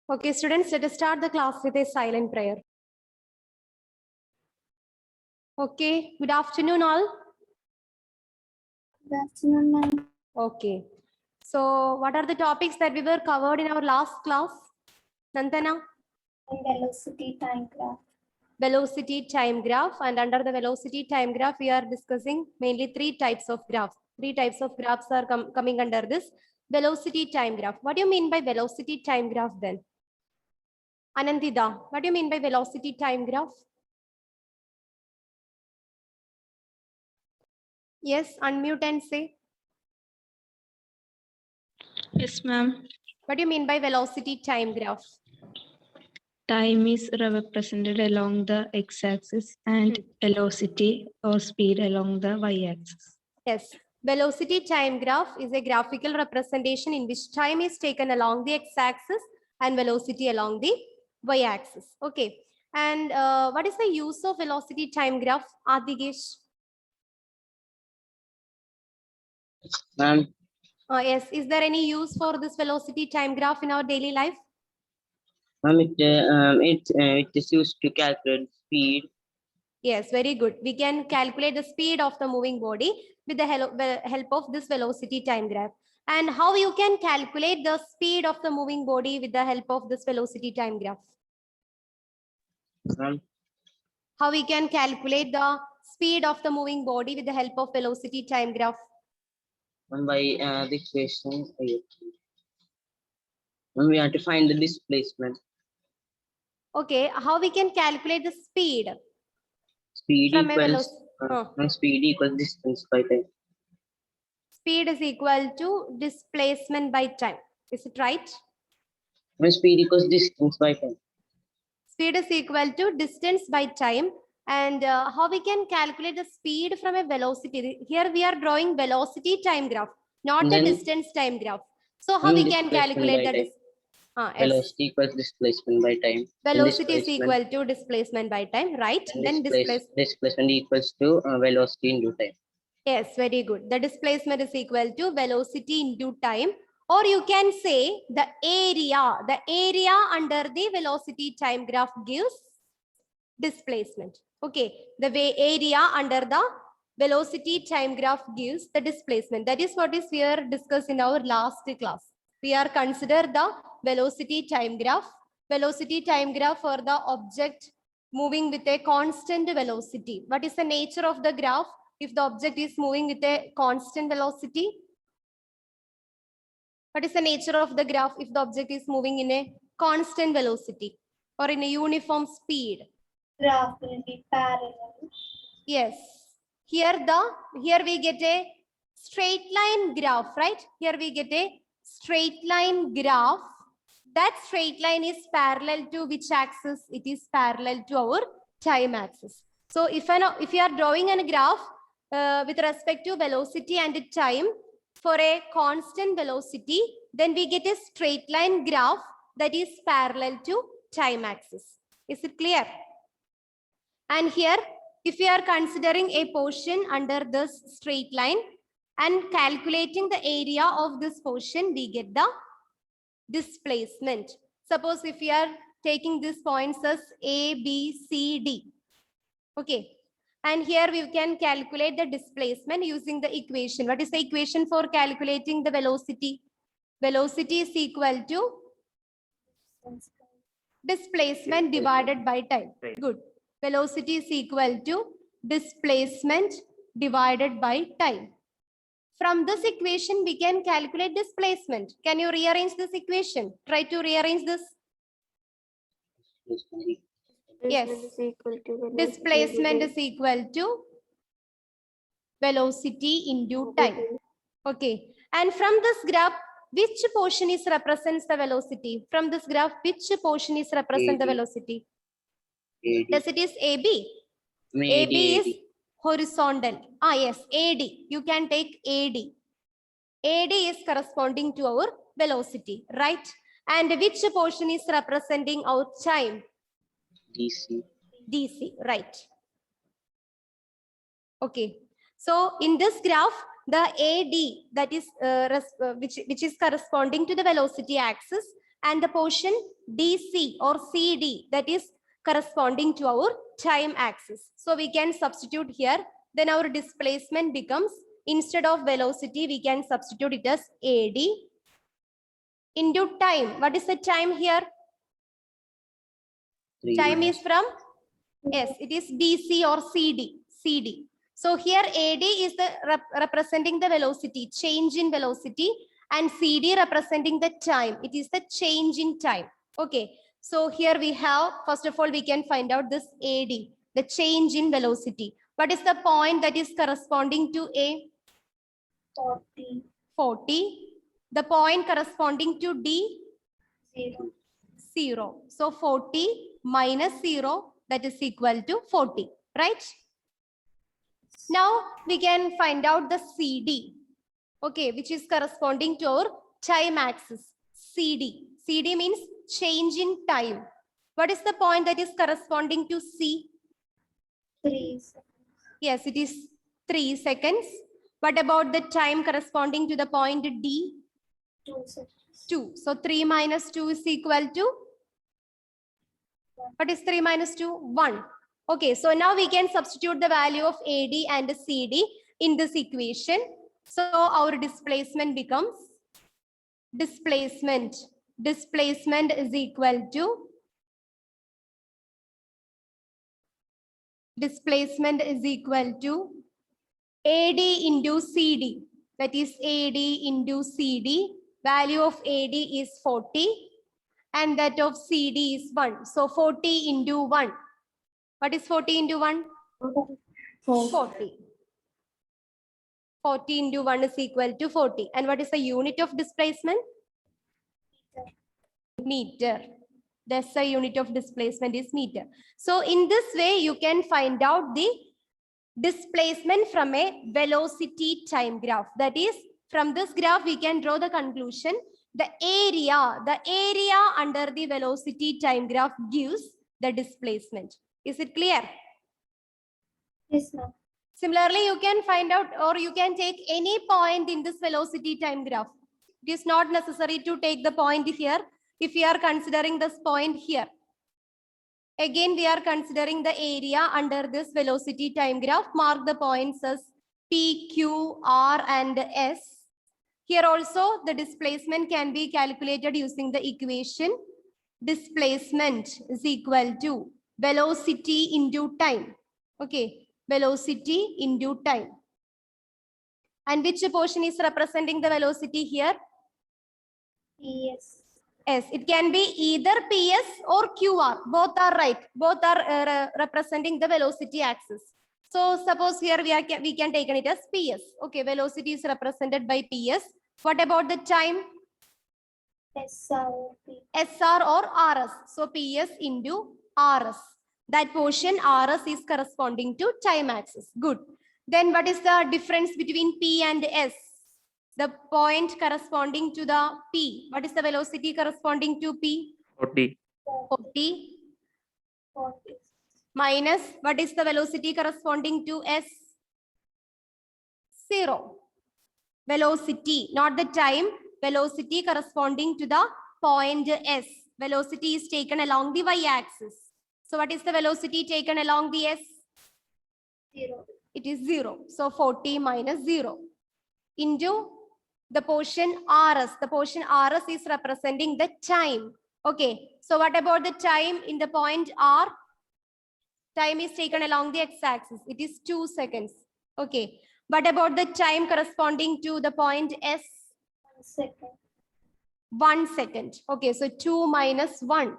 Okay, students, let us start the class with a silent prayer. Okay, good afternoon, all. Good afternoon, ma'am. Okay, so what are the topics that we were covered in our last class? Nantana? Velocity time graph. Velocity time graph, and under the velocity time graph, we are discussing mainly three types of graphs. Three types of graphs are coming under this velocity time graph. What do you mean by velocity time graph then? Anandida, what do you mean by velocity time graph? Yes, unmute and say. Yes, ma'am. What do you mean by velocity time graph? Time is represented along the x-axis and velocity or speed along the y-axis. Yes, velocity time graph is a graphical representation in which time is taken along the x-axis and velocity along the y-axis. Okay, and what is the use of velocity time graph, Adigesh? Ma'am, Yes, is there any use for this velocity time graph in our daily life? it is used to calculate speed. Yes, very good. We can calculate the speed of the moving body with the help of this velocity time graph. And how you can calculate the speed of the moving body with the help of this velocity time graph? Ma'am, How we can calculate the speed of the moving body with the help of velocity time graph? by the equation, we have to find the displacement. Okay, how we can calculate the speed? Speed From a equals speed equals distance by time. Speed is equal to displacement by time. Is it right? Speed equals distance by time. Speed is equal to distance by time. And how we can calculate the speed from a velocity? Here we are drawing velocity time graph, not the Then- distance time graph. So how we can Displacement calculate by that? time. Velocity equals displacement by time. Velocity is equal to displacement by time, right? Then displacement equals to velocity into time. Yes, very good. The displacement is equal to velocity into time. Or you can say the area under the velocity time graph gives displacement. Okay, the area under the velocity time graph gives the displacement. That is what is here discussed in our last class. We are consider the velocity time graph. Velocity time graph for the object moving with a constant velocity. What is the nature of the graph if the object is moving with a constant velocity? What is the nature of the graph if the object is moving in a constant velocity or in a uniform speed? Graph will be parallel. Yes. Here we get a straight line graph, right? Here we get a straight line graph. That straight line is parallel to which axis? It is parallel to our time axis. So if you are drawing a graph with respect to velocity and time for a constant velocity, then we get a straight line graph that is parallel to time axis. Is it clear? And here, if we are considering a portion under this straight line and calculating the area of this portion, we get the displacement. Suppose if we are taking these points as A, B, C, D. Okay. And here we can calculate the displacement using the equation. What is the equation for calculating the velocity? Velocity is equal to displacement divided by time. Good. Velocity is equal to displacement divided by time. From this equation, we can calculate displacement. Can you rearrange this equation? Try to rearrange this. Yes. Displacement is equal to velocity into time. Okay. And from this graph, which portion is represents the velocity? From this graph, which portion is represent the velocity? AD. Yes, it is AB. AB is horizontal. Yes, AD. You can take AD. AD is corresponding to our velocity, right? And which portion is representing our time? DC. DC, right. Okay. So in this graph, the AD that is which is corresponding to the velocity axis, and the portion DC or CD, that is corresponding to our time axis. So we can substitute here. Then our displacement becomes, instead of velocity, we can substitute it as AD into time. What is the time here? 3 Time is minutes. from, yes, it is DC or CD. CD. So here AD is the representing the velocity, change in velocity, and CD representing the time. It is the change in time. Okay. So here we have, first of all, we can find out this AD, the change in velocity. What is the point that is corresponding to A? 40, 40. The point corresponding to D? 0. 0. So 40 minus 0, that is equal to 40, right? Now we can find out the CD, okay, which is corresponding to our time axis, CD. CD means change in time. What is the point that is corresponding to C? 3 seconds. Yes, it is 3 seconds. What about the time corresponding to the point D? 2 seconds. 2. So 3 minus 2 is equal to? What is 3 minus 2? 1. Okay, so now we can substitute the value of AD and CD in this equation. So our displacement becomes, displacement is equal to, AD into CD. That is AD into CD. Value of AD is 40 and that of CD is 1. So 40 into 1. What is 40 into 1? 40. 40 into 1 is equal to 40. And what is the unit of displacement? Meter. That's the unit of displacement is meter. So in this way, you can find out the displacement from a velocity time graph. That is, from this graph, we can draw the conclusion. The area under the velocity time graph gives the displacement. Is it clear? Yes, ma'am. Similarly, you can find out, or you can take any point in this velocity time graph. It is not necessary to take the point here if we are considering this point here. Again, we are considering the area under this velocity time graph. Mark the points as P, Q, R, and S. Here also, the displacement can be calculated using the equation. Displacement is equal to velocity into time. Okay, velocity into time. And which portion is representing the velocity here? Yes. Yes, it can be either PS or QR. Both are right. Both are representing the velocity axis. So suppose here we can take it as PS. Okay, velocity is represented by PS. What about the time? SR or RS. So PS into RS. That portion RS is corresponding to time axis. Good. Then what is the difference between P and S? The point corresponding to the P. What is the velocity corresponding to P? 40. 40. Minus, what is the velocity corresponding to S? 0. Velocity, not the time. Velocity corresponding to the point S. Velocity is taken along the y-axis. So what is the velocity taken along the S? 0. It is 0. So 40 minus 0 into the portion RS. The portion RS is representing the time. Okay. So what about the time in the point R? Time is taken along the x-axis. It is 2 seconds. Okay. What about the time corresponding to the point S? 1 second. 1 second. Okay. So 2 minus 1.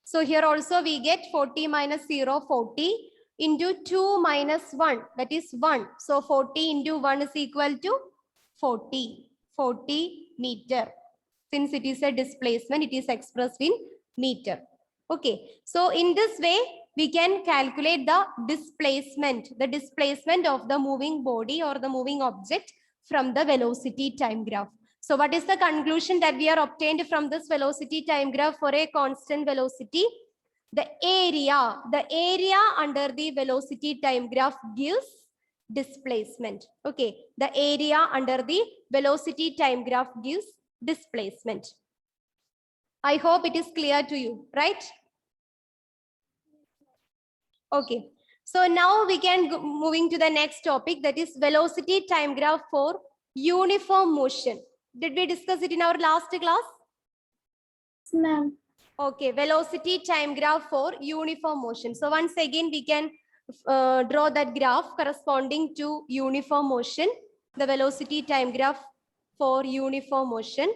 So here also we get 40 minus 0, 40 into 2 minus 1. That is 1. So 40 into 1 is equal to 40. 40 meter. Since it is a displacement, it is expressed in meter. Okay. So in this way, we can calculate the displacement of the moving body or the moving object from the velocity time graph. So what is the conclusion that we are obtained from this velocity time graph for a constant velocity? The area under the velocity time graph gives displacement. Okay. The area under the velocity time graph gives displacement. I hope it is clear to you, right? Okay. So now we can go moving to the next topic, that is velocity time graph for uniform motion. Did we discuss it in our last class? Yes, ma'am. Okay, velocity time graph for uniform motion. So once again, we can draw that graph corresponding to uniform motion, the velocity time graph for uniform motion.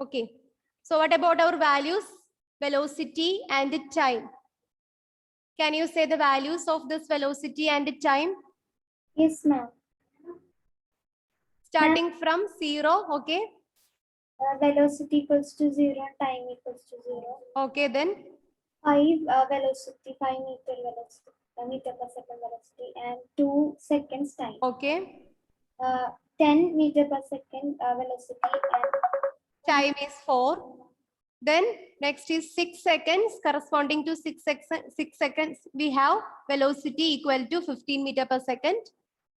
Okay, so what about our values? Velocity and the time. Can you say the values of this velocity and the time? Yes, ma'am. Starting from 0, okay? Velocity equals to 0, time equals to 0. Okay, then 5 velocity, 5 meter velocity, meter per second velocity, and 2 seconds time. okay. 10 meter per second velocity and Time is 4. Then next is 6 seconds, corresponding to 6 seconds. We have velocity equal to 15 meter per second.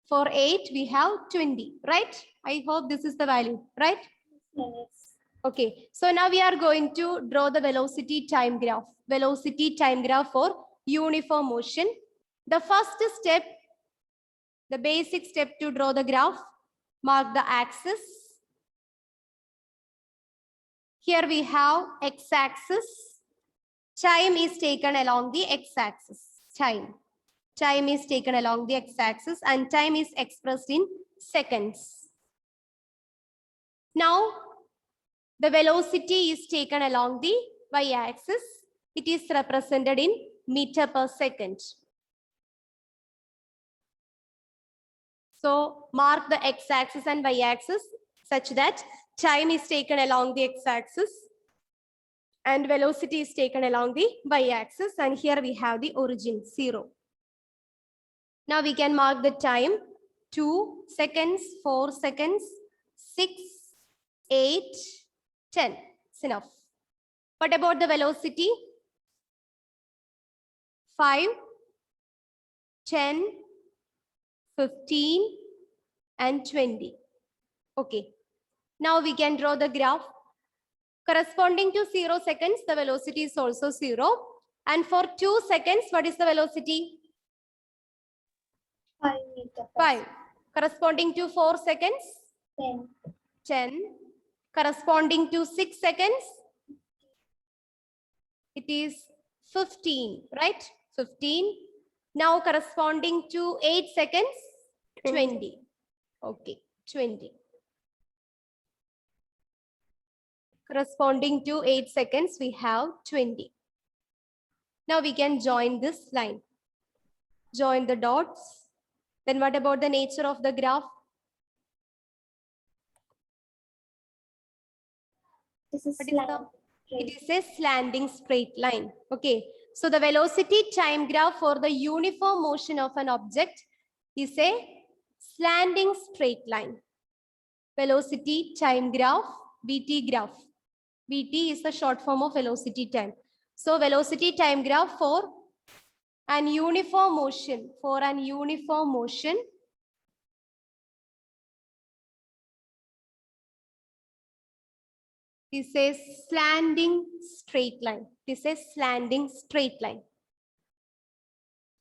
For 8, we have 20, right? I hope this is the value, right? minutes. Okay, so now we are going to draw the velocity time graph. Velocity time graph for uniform motion. The first step, the basic step to draw the graph, mark the axis. Here we have x-axis. Time is taken along the x-axis. Time is taken along the x-axis and time is expressed in seconds. Now, the velocity is taken along the y-axis. It is represented in meter per second. So, mark the x-axis and y-axis such that time is taken along the x-axis and velocity is taken along the y-axis, and here we have the origin 0. Now we can mark the time 2 seconds, 4 seconds, 6, 8, 10. It's enough. What about the velocity? 5, 10, 15, and 20. Okay. Now we can draw the graph. Corresponding to 0 seconds, the velocity is also 0. And for 2 seconds, what is the velocity? 5 meter per 5. Corresponding to 4 seconds? 10. 10. Corresponding to 6 seconds? It is 15, right? 15. Now corresponding to 8 seconds? 20. Okay, 20. Corresponding to 8 seconds, we have 20. Now we can join this line. Join the dots. Then what about the nature of the graph? This is What is the- slant. It is a slanting straight line. Okay. So the velocity time graph for the uniform motion of an object is a slanting straight line. Velocity time graph, VT graph. VT is the short form of velocity time. So velocity time graph for an uniform motion, is a slanting straight line. It is a slanting straight line.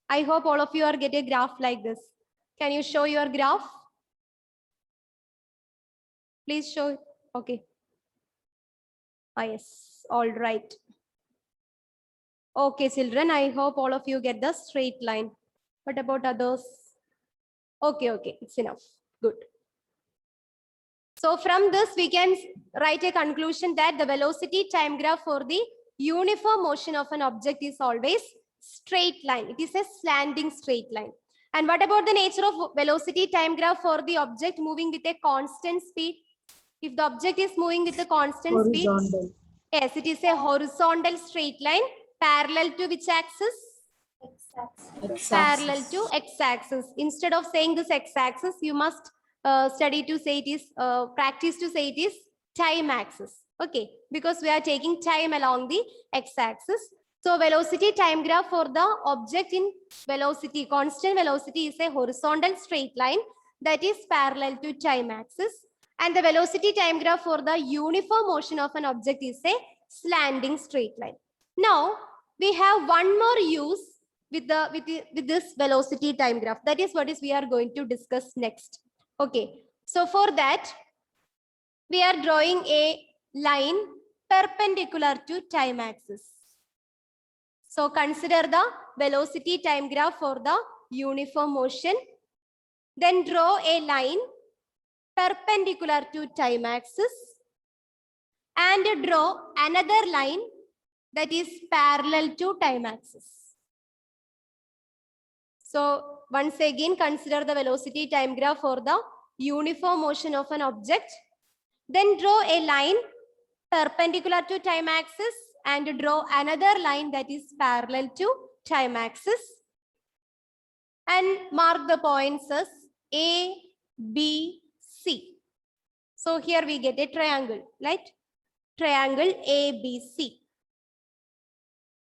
I hope all of you are getting a graph like this. Can you show your graph? Please show. Okay. Ah, yes. All right. Okay, children. I hope all of you get the straight line. What about others? Okay, okay. It's enough. Good. So from this, we can write a conclusion that the velocity time graph for the uniform motion of an object is always straight line. It is a slanting straight line. And what about the nature of velocity time graph for the object moving with a constant speed? If the object is moving with a constant speed, yes, it is a horizontal straight line parallel to which axis? X-axis. Parallel to x-axis. Instead of saying this x-axis, you must study to say it is, practice to say it is time axis. Okay, because we are taking time along the x-axis. So velocity time graph for the object in velocity, constant velocity, is a horizontal straight line that is parallel to time axis. And the velocity time graph for the uniform motion of an object is a slanting straight line. Now we have one more use with this velocity time graph. That is what we are going to discuss next. Okay. So for that, we are drawing a line perpendicular to time axis. So consider the velocity time graph for the uniform motion. Then draw a line perpendicular to time axis and draw another line that is parallel to time axis. So once again, consider the velocity time graph for the uniform motion of an object. Then draw a line perpendicular to time axis and draw another line that is parallel to time axis. And mark the points as A, B, C. So here we get a triangle, right? Triangle ABC.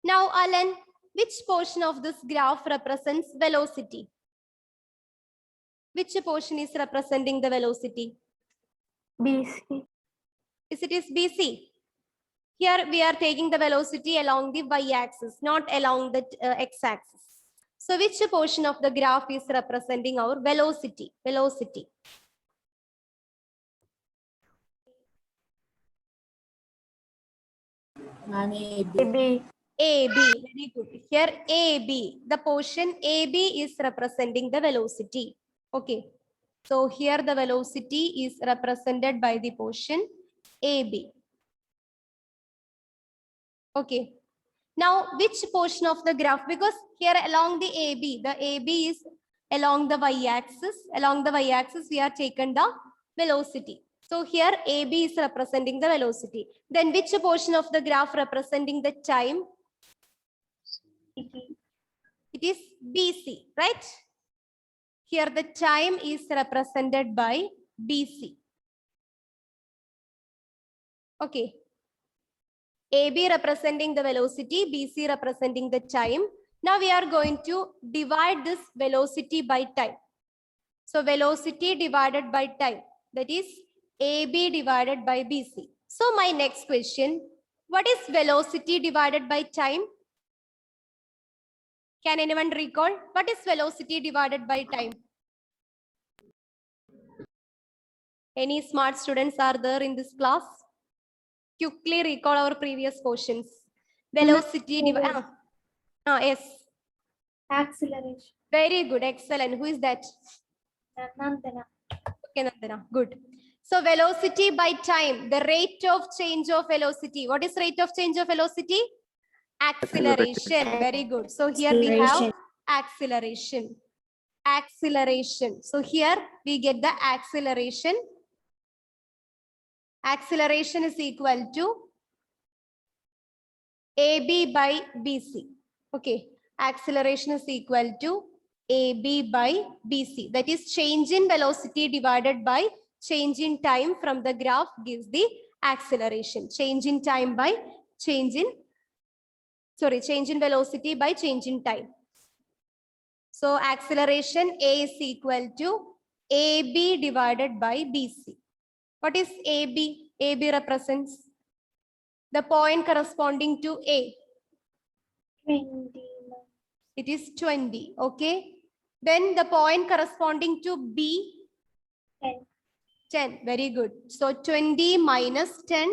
Now, Alan, which portion of this graph represents velocity? Which portion is representing the velocity? BC. Is it is BC? Here we are taking the velocity along the y-axis, not along the x-axis. So which portion of the graph is representing our velocity? Velocity. AB. AB, very good. Here AB, the portion AB is representing the velocity. Okay. So here the velocity is represented by the portion AB. Okay. Now, which portion of the graph? Because here along the AB is along the y-axis. Along the y-axis, we are taken the velocity. So here AB is representing the velocity. Then which portion of the graph representing the time? It is BC, right? Here the time is represented by BC. Okay. AB representing the velocity, BC representing the time. Now we are going to divide this velocity by time. So velocity divided by time, that is AB divided by BC. So my next question, what is velocity divided by time? Can anyone recall? What is velocity divided by time? Any smart students are there in this class? Quickly recall our previous questions. Velocity divided. Yes. Acceleration. Very good. Excellent. Who is that? Nandana. Okay, Nandana. Good. So velocity by time, the rate of change of velocity. What is rate of change of velocity? Acceleration. Very good. So here we have acceleration. Acceleration. So here we get the acceleration. Acceleration is equal to AB by BC. Okay. Acceleration is equal to AB by BC. That is change in velocity divided by change in time from the graph gives the acceleration. Change in time by change in velocity by change in time. So acceleration A is equal to AB divided by BC. What is AB? AB represents the point corresponding to A. 20. It is 20. Okay. Then the point corresponding to B. 10. 10. Very good. So 20 minus 10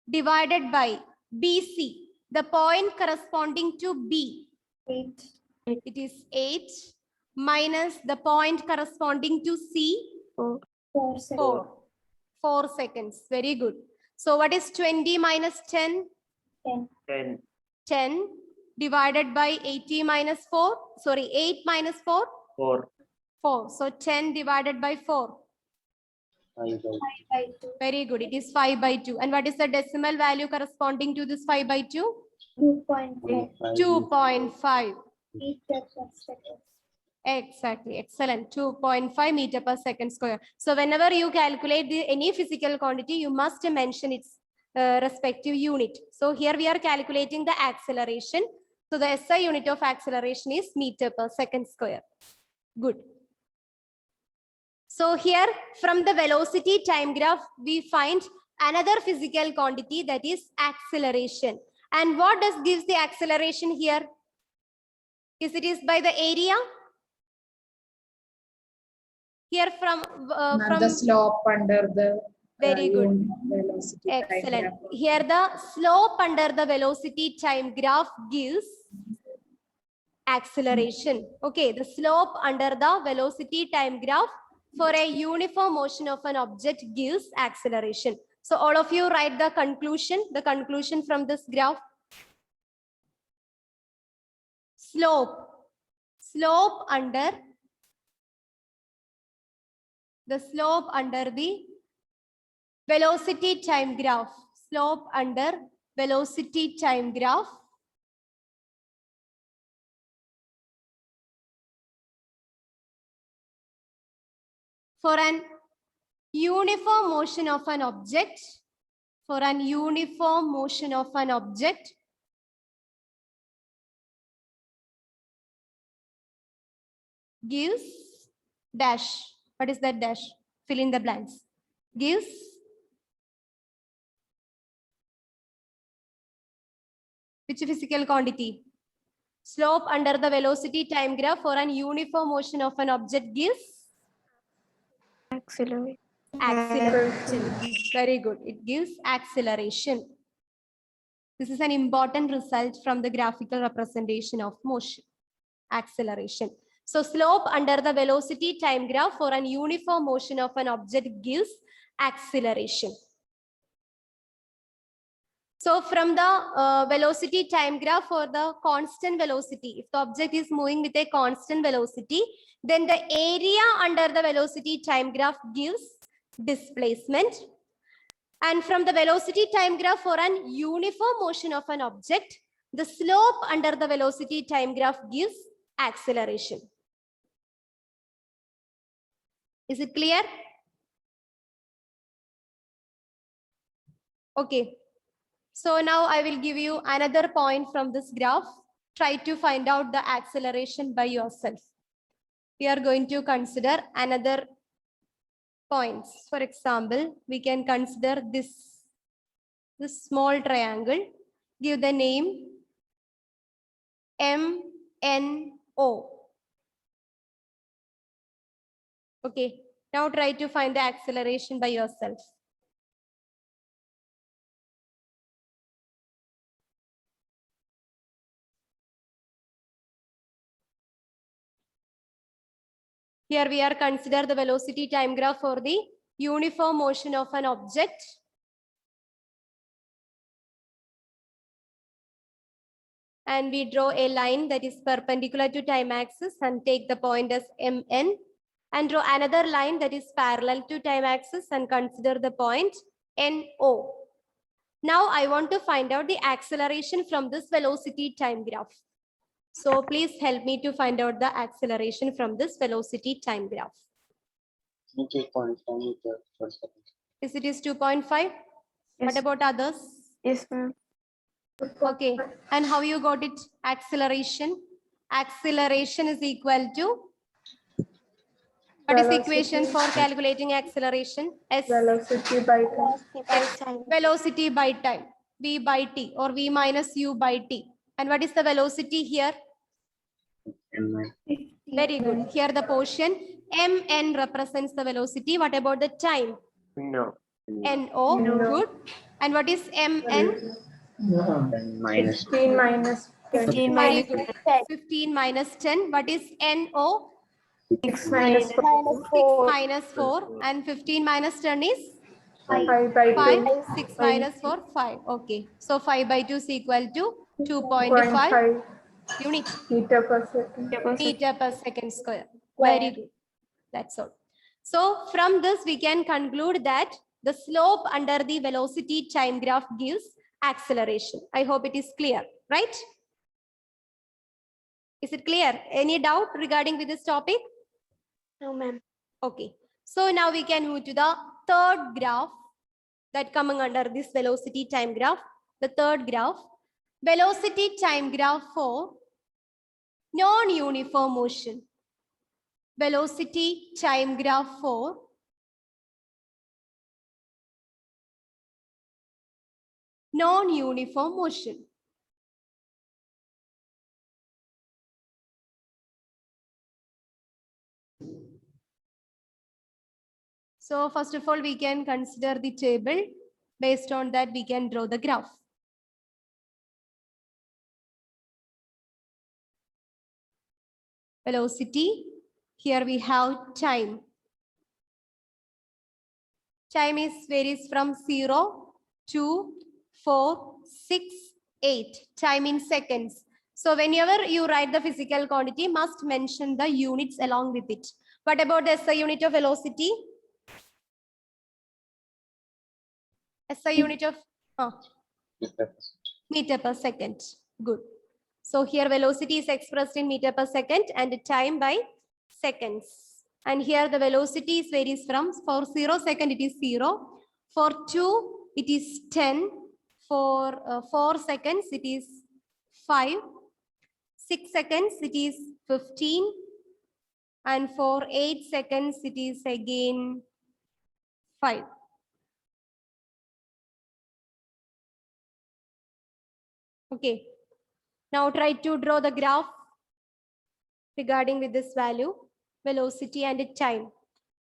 divided by BC. The point corresponding to B. 8. It is 8 minus the point corresponding to C. 4 seconds. 4. 4 seconds. Very good. So what is 20 minus 10? 10. 10. 10 divided by 80 minus 4. Sorry, 8 minus 4. 4. 4. So 10 divided by 4. 5 by 2. Very good. It is 5 by 2. And what is the decimal value corresponding to this 5 by 2? 2.5 2.5. meter per second. Exactly. Excellent. 2.5 meter per second square. So whenever you calculate any physical quantity, you must mention its respective unit. So here we are calculating the acceleration. So the SI unit of acceleration is meter per second square. Good. So here from the velocity time graph, we find another physical quantity, that is acceleration. And what gives the acceleration here? Is it is by the area? Here from the slope under the very good. velocity time Excellent. graph. Here the slope under the velocity time graph gives acceleration. Okay, the slope under the velocity time graph for a uniform motion of an object gives acceleration. So all of you write the conclusion from this graph. Slope under the velocity time graph. Slope under velocity time graph for an uniform motion of an object, gives dash. What is that dash? Fill in the blanks. Gives which physical quantity? Slope under the velocity time graph for an uniform motion of an object gives Acceleration. acceleration. Very good. It gives acceleration. This is an important result from the graphical representation of motion. Acceleration. So slope under the velocity time graph for an uniform motion of an object gives acceleration. So from the velocity time graph for the constant velocity, if the object is moving with a constant velocity, then the area under the velocity time graph gives displacement. And from the velocity time graph for an uniform motion of an object, the slope under the velocity time graph gives acceleration. Is it clear? Okay. So now I will give you another point from this graph. Try to find out the acceleration by yourself. We are going to consider another points. For example, we can consider this small triangle. Give the name MNO. Okay. Now try to find the acceleration by yourself. Here we are consider the velocity time graph for the uniform motion of an object. And we draw a line that is perpendicular to time axis and take the point as MN, and draw another line that is parallel to time axis and consider the point NO. Now I want to find out the acceleration from this velocity time graph. So please help me to find out the acceleration from this velocity time graph. 2.5 meters per second. Is it is 2.5? Yes. What about others? Yes, ma'am. Okay. And how you got it? Acceleration. Acceleration is equal to. What is the equation for calculating acceleration? S. Velocity by time. Velocity by time. V by T or V minus U by T. And what is the velocity here? MI. Very good. Here the portion MN represents the velocity. What about the time? No. NO. Good. And what is MN? 10 minus 15 minus 15 Very minus good. 15 minus 10. What is NO? 6 minus 6 minus 4. And 15 minus 10 is? 5 by 5. 2. 6 minus 4, 5. Okay. So 5 by 2 is equal to 2.5 5 unit. meter per second. Meter per second square. Very good. That's all. So from this, we can conclude that the slope under the velocity time graph gives acceleration. I hope it is clear, right? Is it clear? Any doubt regarding with this topic? No, ma'am. Okay. So now we can move to the third graph that coming under this velocity time graph. The third graph, velocity time graph for non-uniform motion. velocity time graph for non-uniform motion. So first of all, we can consider the table. Based on that, we can draw the graph. Velocity, here we have time. Time is varies from 0, 2, 4, 6, 8. Time in seconds. So whenever you write the physical quantity, must mention the units along with it. What about the SI unit of velocity? SI unit of meter per second. Good. So here velocity is expressed in meter per second and time by seconds. And here the velocity is varies from, for 0 second it is 0. For 2 it is 10. For 4 seconds it is 5. 6 seconds it is 15. And for 8 seconds it is again 5. Okay. Now try to draw the graph regarding with this value, velocity and time.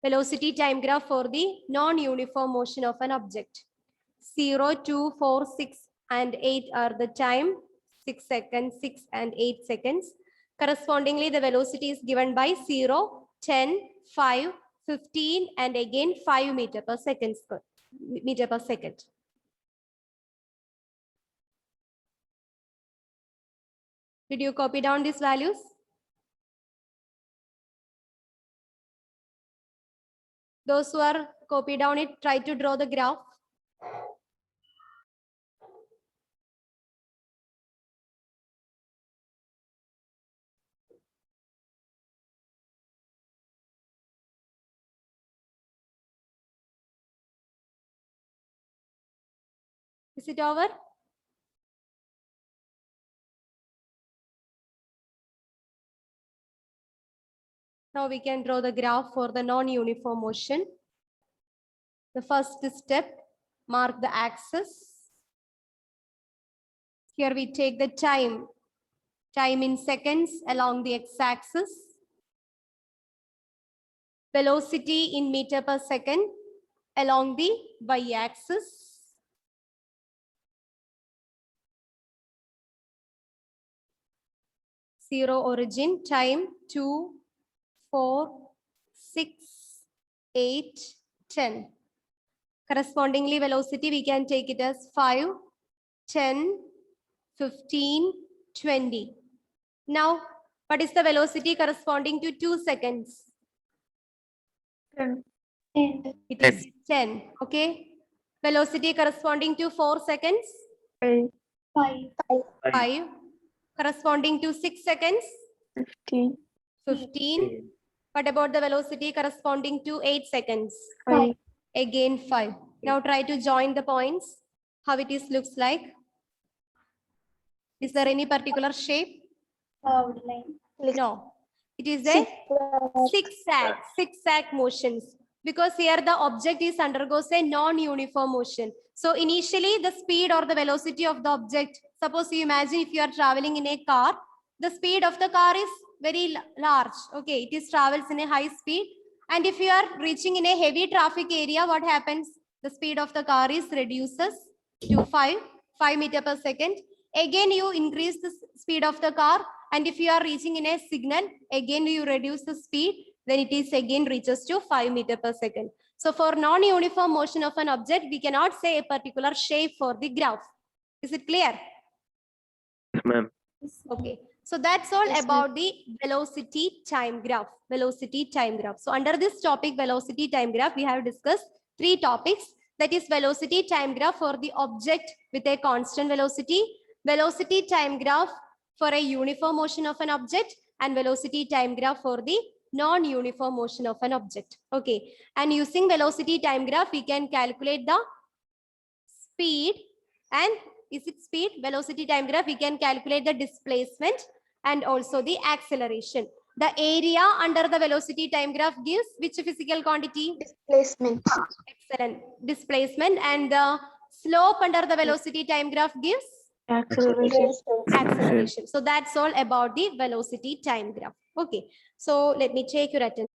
Velocity time graph for the non-uniform motion of an object. 0, 2, 4, 6 and 8 are the time. 6 seconds, 6 and 8 seconds. Correspondingly, the velocity is given by 0, 10, 5, 15 and again 5 meter per second. Meter per second. Did you copy down these values? Those who are copy down it, try to draw the graph. Is it over? Now we can draw the graph for the non-uniform motion. The first step, mark the axis. Here we take the time in seconds along the x-axis. Velocity in meter per second along the y-axis. Zero origin, time 2, 4, 6, 8, 10. Correspondingly, velocity we can take it as 5, 10, 15, 20. Now, what is the velocity corresponding to 2 seconds? 10. It is 10. Okay. Velocity corresponding to 4 seconds? 5. 5. Corresponding to 6 seconds? 15. 15. What about the velocity corresponding to 8 seconds? 5. Again 5. Now try to join the points. How it is looks like. Is there any particular shape? Outline. No. It is a zigzag motions. Because here the object is undergoes a non-uniform motion. So initially the speed or the velocity of the object, suppose you imagine if you are traveling in a car, the speed of the car is very large. Okay, it is travels in a high speed. And if you are reaching in a heavy traffic area, what happens? The speed of the car is reduces to 5 meter per second. Again, you increase the speed of the car. And if you are reaching in a signal, again you reduce the speed, then it is again reaches to 5 meter per second. So for non-uniform motion of an object, we cannot say a particular shape for the graph. Is it clear? Ma'am. Okay. So that's all Yes, about the velocity time graph. Velocity time graph. So under this topic, velocity time graph, we have discussed 3 topics. That is velocity time graph for the object with a constant velocity, velocity time graph for a uniform motion of an object, and velocity time graph for the non-uniform motion of an object. Okay. And using velocity time graph, we can calculate the speed and is it speed? Velocity time graph, we can calculate the displacement and also the acceleration. The area under the velocity time graph gives which physical quantity? Displacement. Excellent. Displacement. And the slope under the velocity time graph gives Acceleration. acceleration. So that's all about the velocity time graph. Okay. So let me check your attention.